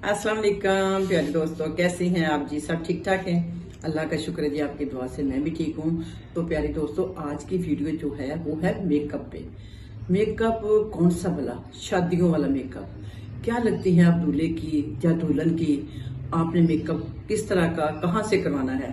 अस्सलाम वालेकुम प्यारे दोस्तों, कैसे हैं आप जी? सब ठीक ठाक हैं? अल्लाह का शुक्र है जी, आपकी दुआ से मैं भी ठीक हूँ। तो प्यारे दोस्तों, आज की वीडियो जो है वो है मेकअप पे। मेकअप कौन सा वाला? शादियों वाला मेकअप। क्या लगती है आप दूल्हे की या दुल्हन की? आपने मेकअप किस तरह का कहाँ से करवाना है?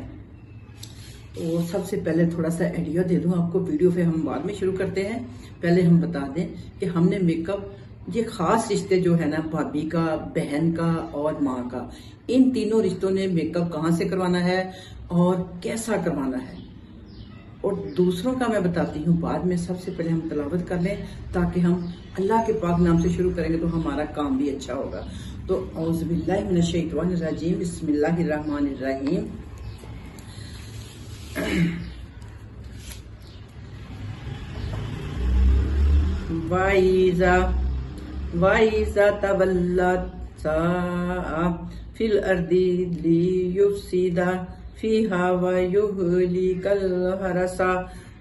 तो सबसे पहले थोड़ा सा आइडिया दे दूं आपको, वीडियो पे हम बाद में शुरू करते हैं। पहले हम बता दें कि हमने मेकअप, ये खास रिश्ते जो है ना, भाभी का, बहन का और माँ का, इन तीनों रिश्तों ने मेकअप कहाँ से करवाना है और कैसा करवाना है, और दूसरों का मैं बताती हूँ बाद में। सबसे पहले हम तलावत कर लें ताकि हम अल्लाह के पाक नाम से शुरू करेंगे तो हमारा काम भी अच्छा होगा। तो औज़ुबिल्लाहि मिनश्शैतानिर्रजीम, बिस्मिल्लाहिर्रहमानिर्रहीम। वाइजा वाइजा तवल्लत सा फिल अर्दी लियुफ्सिदा फीहा व युहलिकल हरसा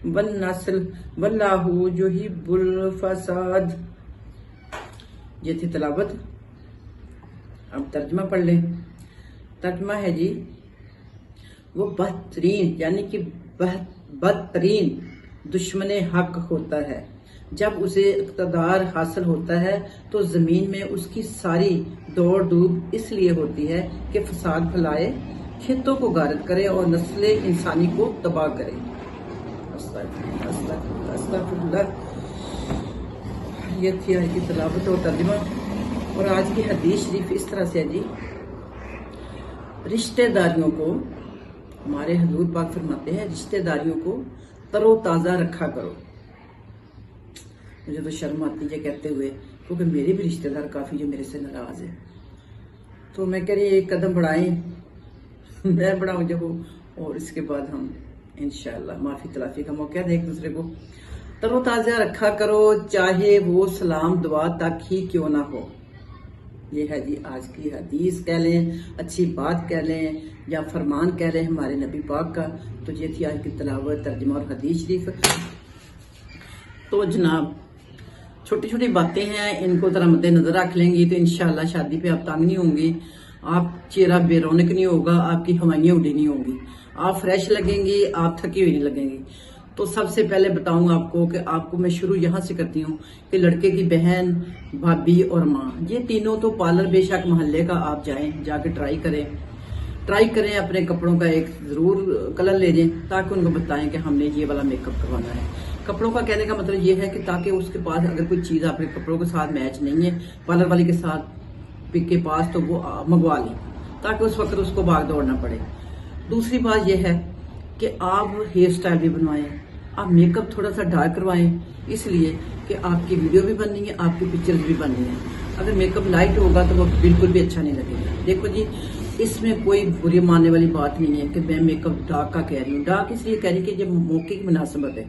वन नस्ल वल्लाहु युहिब्बुल फसाद। ये थी तलावत। अब तर्जमा पढ़ ले। तर्जमा है जी, वो बेहतरीन यानी कि बदतरीन दुश्मन हक होता है। जब उसे इक़्तिदार हासिल होता है तो जमीन में उसकी सारी दौड़ धूप इसलिए होती है कि फसाद फैलाए, खेतों को गारत करे और नस्ल इंसानी को तबाह करे। ये थी आज की तलावत और तर्जुमा। और आज की हदीस शरीफ इस तरह से है जी, रिश्तेदारियों को, हमारे हजूर पाक फरमाते हैं, रिश्तेदारियों को तरोताजा रखा करो। मुझे तो शर्म आती है कहते हुए, क्योंकि मेरे भी रिश्तेदार काफी जो मेरे से नाराज है। तो मैं कह रही एक कदम बढ़ाएं, मैं बढ़ाऊं जब वो, और इसके बाद हम इंशाअल्लाह माफी तलाफी का मौका दें एक दूसरे को। तरोताजा रखा करो, चाहे वो सलाम दुआ तक ही क्यों ना हो। ये है जी आज की हदीस कह लें, अच्छी बात कह लें, या फरमान कह लें हमारे नबी पाक का। तो ये थी आज की तलावत, तर्जुमा और हदीस शरीफ। तो जनाब, छोटी छोटी बातें हैं, इनको जरा मद्देनजर रख लेंगी तो इंशाल्लाह शादी पे आप तंग नहीं होंगी, आप चेहरा बेरौनक नहीं होगा, आपकी हवाइयां उड़ी नहीं होंगी, आप फ्रेश लगेंगी, आप थकी हुई नहीं लगेंगी। तो सबसे पहले बताऊंगा आपको कि आपको मैं शुरू यहाँ से करती हूँ कि लड़के की बहन, भाभी और माँ, ये तीनों तो पार्लर बेशक मोहल्ले का आप जाएं, जाके ट्राई करें, अपने कपड़ों का एक जरूर कलर ले जाएं ताकि उनको बताएं कि हमने ये वाला मेकअप करवाना है। कपड़ों का कहने का मतलब ये है कि ताकि उसके पास अगर कोई चीज आपके कपड़ों के साथ मैच नहीं है पार्लर वाली के साथ के पास, तो वो मंगवा लें ताकि उस वक्त उसको भाग दौड़ना पड़े। दूसरी बात यह है कि आप हेयर स्टाइल भी बनवाएं, आप मेकअप थोड़ा सा डार्क करवाएं, इसलिए कि आपकी वीडियो भी बननी है, आपकी पिक्चर्स भी बननी है। अगर मेकअप लाइट होगा तो वो बिल्कुल भी अच्छा नहीं लगेगा। देखो जी, इसमें कोई बुरी मानने वाली बात नहीं है कि मैं मेकअप डार्क का कह रही हूँ। डार्क इसलिए कह रही हूँ कि जब मौके की मुनासिबत है,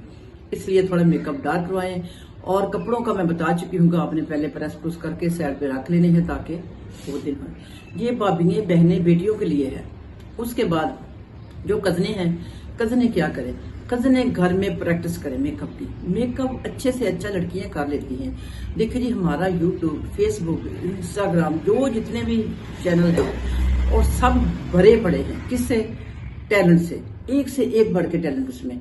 इसलिए थोड़ा मेकअप डार्क करवाएं। और कपड़ों का मैं बता चुकी हूँ कि आपने पहले प्रेस प्रूस करके साइड पे रख लेने हैं ताकि वो दिन हो। ये भाभी बहनें बेटियों के लिए है। उसके बाद जो कजने हैं, कजने क्या करें? कजने घर में प्रैक्टिस करें मेकअप की। मेकअप अच्छे से अच्छा लड़कियां कर लेती हैं। देखिए जी, हमारा यूट्यूब, फेसबुक, इंस्टाग्राम, जो जितने भी चैनल हैं और सब भरे पड़े हैं किससे? टैलेंट से, एक से एक बढ़ के टैलेंट उसमें।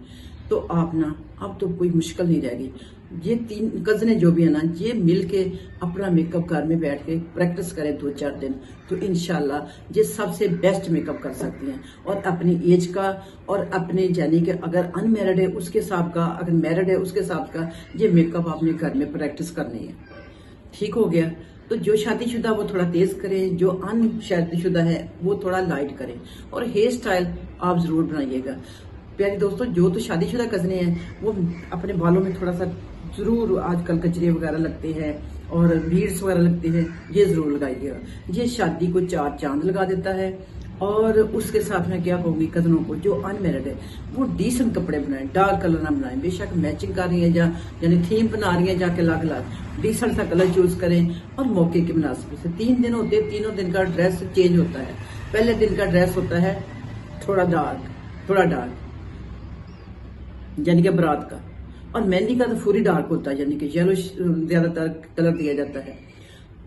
तो आप ना, अब तो कोई मुश्किल नहीं रहेगी। ये तीन कजने जो भी है ना, ये मिल के अपना मेकअप घर में बैठ के प्रैक्टिस करें 2-4 दिन, तो इंशाल्लाह ये सबसे बेस्ट मेकअप कर सकती हैं। और अपनी एज का और अपने, यानी कि अगर अनमैरिड है उसके हिसाब का, अगर मैरिड है उसके हिसाब का, ये मेकअप आपने घर में प्रैक्टिस करनी है। ठीक हो गया? तो जो शादीशुदा वो थोड़ा तेज करें, जो अनशादीशुदा है वो थोड़ा लाइट करें। और हेयर स्टाइल आप जरूर बनाइएगा। प्यारे दोस्तों, जो तो शादीशुदा कजने हैं वो अपने बालों में थोड़ा सा जरूर, आजकल गजरे वगैरह लगते हैं और बीड्स वगैरह लगते हैं, ये जरूर लगाइएगा। ये शादी को 4 चांद लगा देता है। और उसके साथ में क्या कहूंगी, कजनों को जो अनमेरिड है वो डिसेंट कपड़े बनाएं, डार्क कलर ना बनाएं। बेशक मैचिंग कर रही है यानी थीम बना रही है, जाके लाख डिसेंट सा कलर चूज करें। और मौके की मुनासिबत से 3 दिन होते हैं, तीनों दिन का ड्रेस चेंज होता है। पहले दिन का ड्रेस होता है थोड़ा डार्क यानी कि बारात का, और मेहंदी का तो फूरी डार्क होता है, यानी कि येलो ज्यादातर कलर दिया जाता है।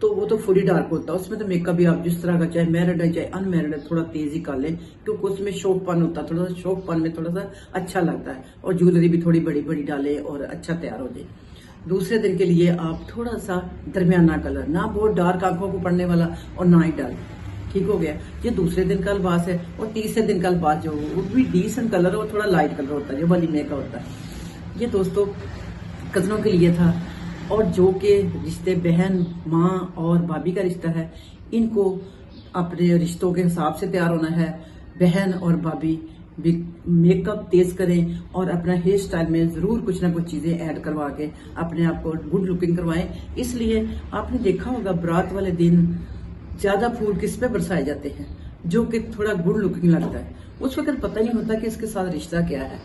तो वो तो फुली डार्क होता है, उसमें तो मेकअप भी आप जिस तरह का चाहे मैरिड है चाहे अनमैरिड है थोड़ा तेज ही कर लें, क्योंकि उसमें शौकपन होता है, थोड़ा सा शौकपन में थोड़ा सा अच्छा लगता है, और ज्वेलरी भी थोड़ी बड़ी बड़ी डालें और अच्छा तैयार हो जाए। दूसरे दिन के लिए आप थोड़ा सा दरमियाना कलर, ना बहुत डार्क आंखों को पड़ने वाला और ना ही डाल, ठीक हो गया। ये दूसरे दिन का लिबास है। और तीसरे दिन का लिबास जो वो भी डिसेंट कलर और थोड़ा लाइट कलर होता है, जो वलीमे का होता है। ये दोस्तों कजनों के लिए था, और जो के रिश्ते बहन माँ और भाभी का रिश्ता है, इनको अपने रिश्तों के हिसाब से तैयार होना है। बहन और भाभी भी मेकअप तेज करें और अपना हेयर स्टाइल में जरूर कुछ ना कुछ चीजें ऐड करवा के अपने आप को गुड लुकिंग करवाएं। इसलिए आपने देखा होगा बारात वाले दिन ज्यादा फूल किस पे बरसाए जाते हैं, जो कि थोड़ा गुड लुकिंग लगता है। उस वक्त पता नहीं होता कि इसके साथ रिश्ता क्या है,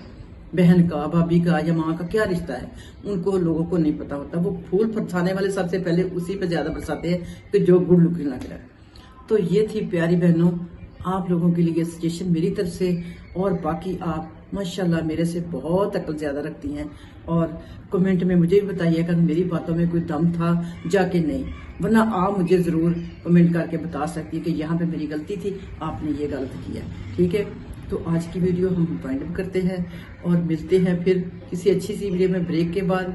बहन का, भाभी का या माँ का क्या रिश्ता है, उनको लोगों को नहीं पता होता। वो फूल बरसाने वाले सबसे पहले उसी पे ज्यादा बरसाते हैं कि जो गुड लुकिंग लग रहा है। तो ये थी प्यारी बहनों आप लोगों के लिए सजेशन मेरी तरफ से। और बाकी आप माशाल्लाह मेरे से बहुत अकल ज्यादा रखती हैं, और कमेंट में मुझे भी बताइएगा कि मेरी बातों में कोई दम था जाके नहीं, वरना आप मुझे जरूर कमेंट करके बता सकती है कि यहाँ पे मेरी गलती थी, आपने ये गलत किया। ठीक है, तो आज की वीडियो हम वाइंड अप करते हैं और मिलते हैं फिर किसी अच्छी सी वीडियो में ब्रेक के बाद।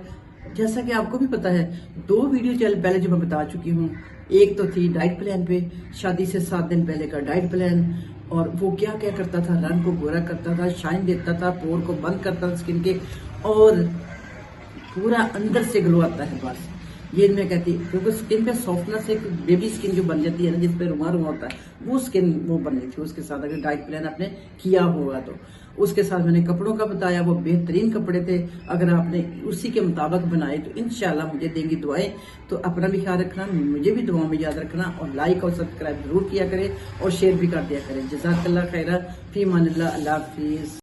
जैसा कि आपको भी पता है 2 वीडियो चल पहले जो मैं बता चुकी हूँ, एक तो थी डाइट प्लान पे, शादी से 7 दिन पहले का डाइट प्लान, और वो क्या क्या करता था, रंग को गोरा करता था, शाइन देता था, पोर को बंद करता था स्किन के, और पूरा अंदर से ग्लो आता है। बस ये मैं कहती, क्योंकि स्किन पे सॉफ्टनेस एक बेबी स्किन जो बन जाती है ना, जिस पे रुमा रुमा होता है, वो स्किन वो बननी थी उसके साथ, अगर डाइट प्लान आपने किया होगा तो। उसके साथ मैंने कपड़ों का बताया, वो बेहतरीन कपड़े थे, अगर आपने उसी के मुताबिक बनाए तो इंशाल्लाह मुझे देंगी दुआएं। तो अपना भी ख्याल रखना, मुझे भी दुआओं में याद रखना, और लाइक और सब्सक्राइब जरूर किया करें और शेयर भी कर दिया करें। जज़ाकल्लाह खैरा, फी मानिल्लाह, अल्लाह हाफिज़।